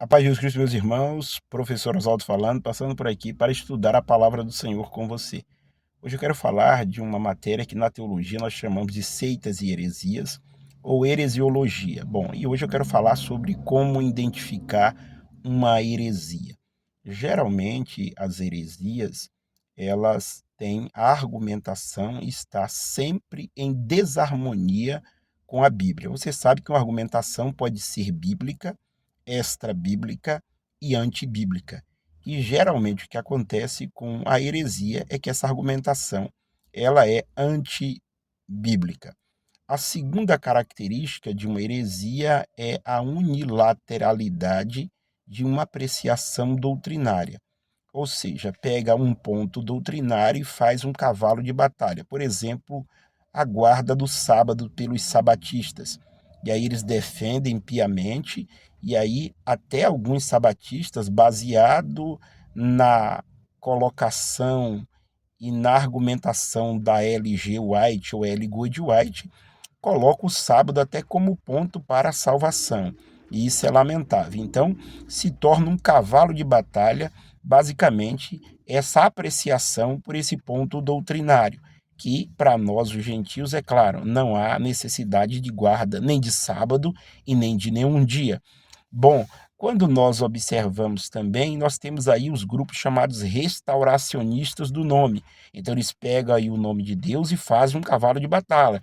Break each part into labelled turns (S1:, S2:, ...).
S1: A paz de Jesus Cristo, meus irmãos, professor Oswaldo falando, passando por aqui para estudar a palavra do Senhor com você. Hoje eu quero falar de uma matéria que na teologia nós chamamos de seitas e heresias, ou heresiologia. Bom, e hoje eu quero falar sobre como identificar uma heresia. Geralmente, as heresias, elas têm a argumentação está sempre em desarmonia com a Bíblia. Você sabe que uma argumentação pode ser bíblica, extra-bíblica e antibíblica. E geralmente o que acontece com a heresia é que essa argumentação ela é antibíblica. A segunda característica de uma heresia é a unilateralidade de uma apreciação doutrinária. Ou seja, pega um ponto doutrinário e faz um cavalo de batalha. Por exemplo, a guarda do sábado pelos sabatistas. E aí eles defendem piamente, e aí até alguns sabatistas, baseado na colocação e na argumentação da L.G. White ou L. Good White, coloca o sábado até como ponto para a salvação. E isso é lamentável. Então, se torna um cavalo de batalha, basicamente, essa apreciação por esse ponto doutrinário, que para nós, os gentios, é claro, não há necessidade de guarda nem de sábado e nem de nenhum dia. Bom, quando nós observamos também, nós temos aí os grupos chamados restauracionistas do nome. Então eles pegam aí o nome de Deus e fazem um cavalo de batalha,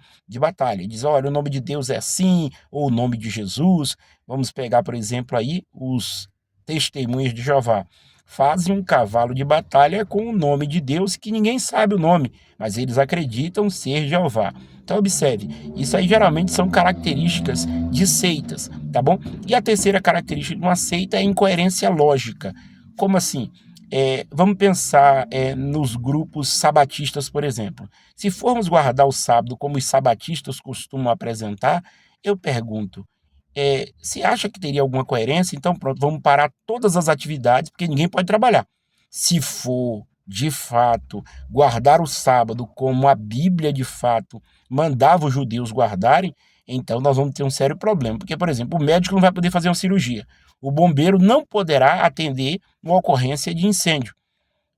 S1: Diz, olha, o nome de Deus é assim, ou o nome de Jesus. Vamos pegar, por exemplo, aí os testemunhas de Jeová. Fazem um cavalo de batalha com o nome de Deus que ninguém sabe o nome, mas eles acreditam ser Jeová. Então observe, isso aí geralmente são características de seitas, tá bom? E a terceira característica de uma seita é a incoerência lógica. Como assim? Vamos pensar nos grupos sabatistas, por exemplo. Se formos guardar o sábado como os sabatistas costumam apresentar, eu pergunto, se acha que teria alguma coerência? Então pronto, vamos parar todas as atividades, porque ninguém pode trabalhar. Se for, de fato, guardar o sábado como a Bíblia, de fato, mandava os judeus guardarem, então nós vamos ter um sério problema. Porque, por exemplo, o médico não vai poder fazer uma cirurgia. O bombeiro não poderá atender uma ocorrência de incêndio.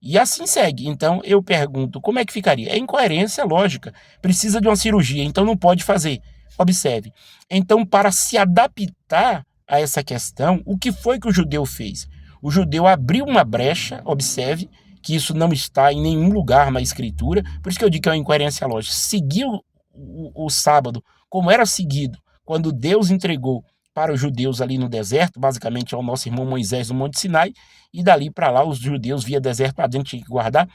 S1: E assim segue. Então eu pergunto, como é que ficaria? É incoerência lógica. Precisa de uma cirurgia, então não pode fazer. Observe. Então, para se adaptar a essa questão, o que foi que o judeu fez? O judeu abriu uma brecha, observe, que isso não está em nenhum lugar na escritura, por isso que eu digo que é uma incoerência lógica. Seguiu o sábado como era seguido quando Deus entregou para os judeus ali no deserto, basicamente ao nosso irmão Moisés no Monte Sinai, e dali para lá os judeus via deserto para dentro tinham que guardar.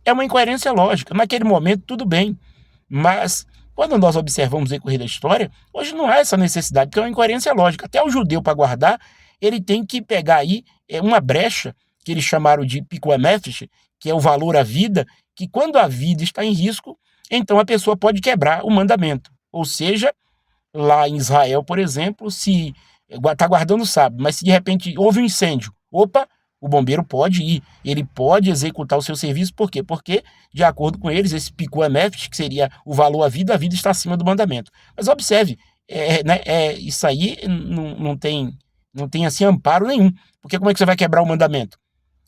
S1: É uma incoerência lógica. Naquele momento, tudo bem. Mas quando nós observamos o decorrer da história, hoje não há essa necessidade, porque é uma incoerência lógica. Até o judeu, para guardar, ele tem que pegar aí uma brecha, que eles chamaram de picoemefesh, que é o valor à vida, que quando a vida está em risco, então a pessoa pode quebrar o mandamento. Ou seja, lá em Israel, por exemplo, se está guardando o sábado, mas se de repente houve um incêndio, opa, o bombeiro pode ir, ele pode executar o seu serviço, por quê? Porque, de acordo com eles, esse picu emefes, que seria o valor à vida está acima do mandamento. Mas observe, né, isso aí não tem assim amparo nenhum, porque como é que você vai quebrar o mandamento?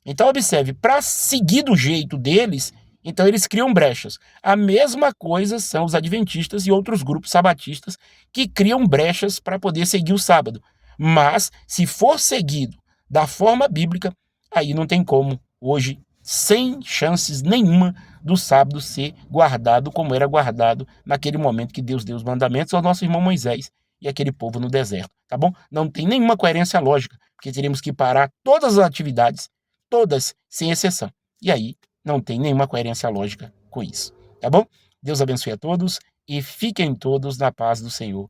S1: Então, observe, para seguir do jeito deles, então eles criam brechas. A mesma coisa são os adventistas e outros grupos sabatistas que criam brechas para poder seguir o sábado. Mas, se for seguido da forma bíblica, aí não tem como, hoje, sem chances nenhuma do sábado ser guardado como era guardado naquele momento que Deus deu os mandamentos ao nosso irmão Moisés e aquele povo no deserto, tá bom? Não tem nenhuma coerência lógica, porque teríamos que parar todas as atividades, todas, sem exceção. E aí não tem nenhuma coerência lógica com isso, tá bom? Deus abençoe a todos e fiquem todos na paz do Senhor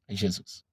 S1: Jesus.